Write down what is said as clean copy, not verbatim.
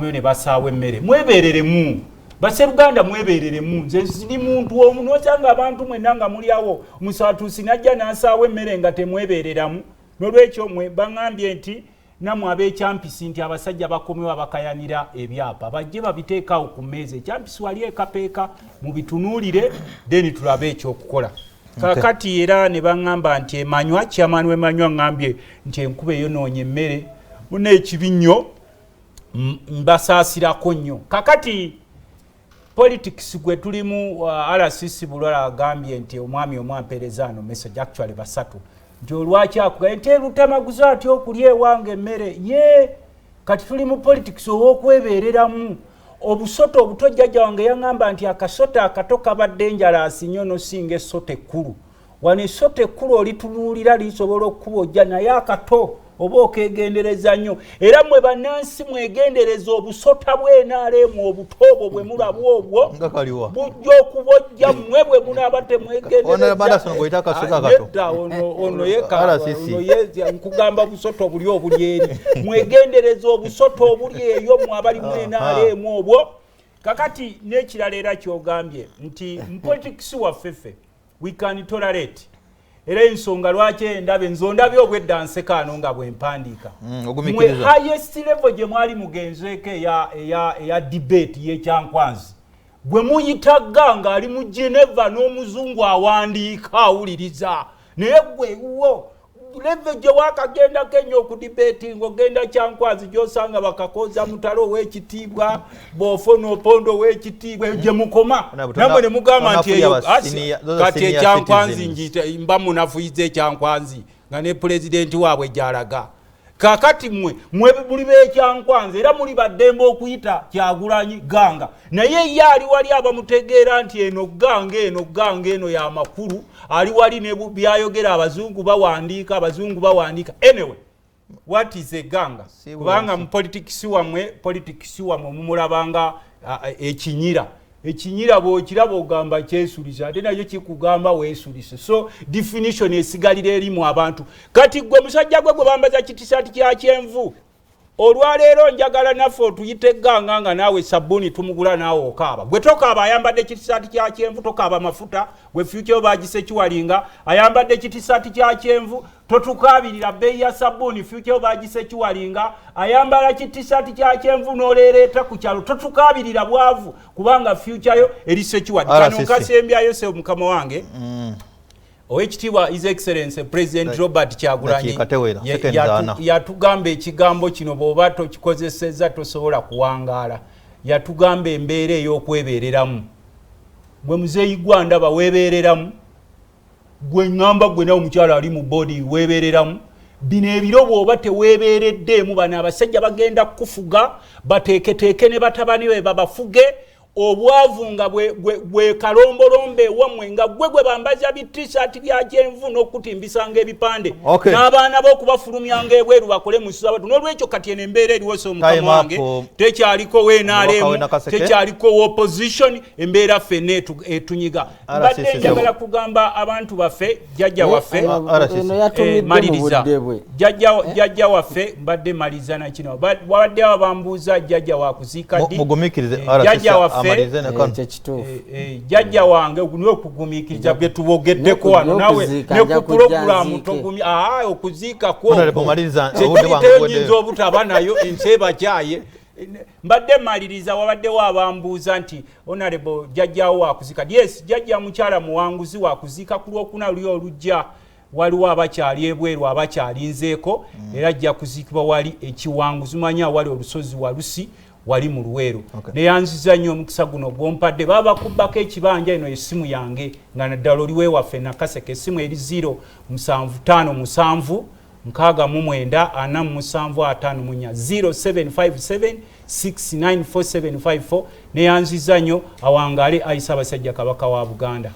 bakomyo ne basaawa emmere mwebereremu Baseruganda mwebereremu nze ndi muntu omu nosanga abantu mwenna nga mulyawo musatuusi najja n'asaawa emmere nga temwebereramu n'olwekyo mwe baŋŋambye nti namwe ab'ekyampisi nti abasajja bakomyewo abakayanira ebyapa bajje babiteekaawo ku mmeeza ekyampisi wali ekapeeka mu bitunuulire then tulabe ekyokukola kakati era ne baŋŋamba nti emanywa kyamaani w'emanywa ŋŋambye nti enkuba eyonoonya emmere muna ekibi nnyo mbasaasirako nnyo kakati politics gwe tulimu RCC bulwala agambye nti omwami omwampeereza ano message actually basatu nti olwaki akugaye nti Lutamaguzi ati okulya ewange emmere ye kati tuli mu politics ow'okwebeereramu obusoto obuto jjajja wange yaŋŋamba nti akasoto akato kabadde enjalaasi nnyo nosinga essoto ekkulu wano essoto ekkulu olitunuulira lisobola okkuba ojja naye akato oba okegendereza nnyo era mwe bannansi mwegendereza obusota bw'enaaleemu obuto obwo bwe mulabwa obwo bujja okubojja mmwe bwe munaaba temwegendereza ono nkugamba busota obuli obuli eri mwegendereza obusota obuli eyo mwe abali mwenaaleemu obwo kakati n'ekirala era kyogambye nti mupolitics waffeffe we can tolerate era ensonga lwaki endabe nzondabye obweddanse kaano nga bwempandiika mwe highest level gye mwali mugenzeeko eya debate y'ekyankwanzi bwe muyita ganga ali mu Geneva n'omuzungu awandiika awuliriza naye gwewo level gye wakagendako ennyo okudibeti ng'ogenda Kyankwanzi gy'osanga bakakoza mutalo w'ekitiibwa bw'ofuna opondo w'ekitiibwa gye mukoma namwe ne mugamba nti eyo kati Ekyankwanzi mba munafuyiza Ekyankwanzi nga ne pulezidenti waabwe gy'alaga kakati mmwe muli b'Ekyankwanzi era muli baddembe okuyita Kyagulanyi ganga naye ye ali wali abamutegeera nti eno ganga eno ya makulu ali wali ne byayogera abazungu bawandiika anyway what is a ganga kubanga mu politics wamwe mumulabanga ekinyira bw'okiraba ogamba kyesuliza ate nakyo kikugamba weesulise so definition esigalira erimu abantu kati gwe musajja gwe bambaza kitisaati kya kyenvu olwaleero njagala naffe otuyite ganga nga naawe sabbuuni tumugula naawe okaaba gwe tokaaba ayambadde kitisaati kya kyenvu tokaaba mafuta gwe future bagise kiwalinga ayambadde kitisaati kya kyenvu totukaabirira bbeeyi ya sabbuuni future bagise kiwalinga ayambala kitisaati kya kyenvu n'oleereeta ku kyalo totukaabirira bwavu kubanga future yo erise kiwadi kano nkasembyayo se mukama wange Owekitiibwa His Excellency President Robert Kyagulanyi yatugamba ekigambo kino bw'oba tokikozesezza tosobola kuwangaala yatugamba embeera ey'okwebeereramu gwe muzeeyi gwa ndaba weebeereramu gwe ŋŋamba gwe nawe omukyala ali mu boodi weebeereramu bino ebiro bw'oba teweebeereddeemu bano abasajja bagenda kufuga bateeketeeke ne batabani be babafuge obwavu nga bwe kalombolombe wammwe nga gwe bambaza bitisati bya kyenvu n'okutimbisanga ebipande n'abaana b'okubafulumyanga ebweru bakole mu ssabatu n'olwekyo kati eno embeera eriwose omukama wange tekyaliko weenaaleemu tekyaliko opposition embeera ffenna etunyiga mbadde njagala kugamba abantu baffe jjajja waffe maliriza jjajja waffe mbadde maliriza nakino babadde abambuuza jjajja wakuziika ddi jjajja waffe jjajja wange niwe okugumiikiriza bye tubogeddeko wano nawe ne ku pulogulaamu togumi okuziikako sekiriteyo nyinza obutaba nayo enseeba kyaye mbadde maliriza wabaddewo abambuuza nti honorable jjajjawo wakuziika yes jjajja mukyala muwanguzi wakuziika ku lwokuna luli olujja waliwo abakyali ebweru abakyalinzeeko era ajja kuziikibwa wali ekiwanguzi manya wali olusozi walusi wali mu Luweero neyanziza nnyo omukisa guno gwompadde baba bakubbako ekibanja eno essimu yange nga naddala oliwe waffe nakaseke essimu eri 0757 0757 694754 neyanziza nnyo awangaale ayisa abasajja kabaka wa Buganda.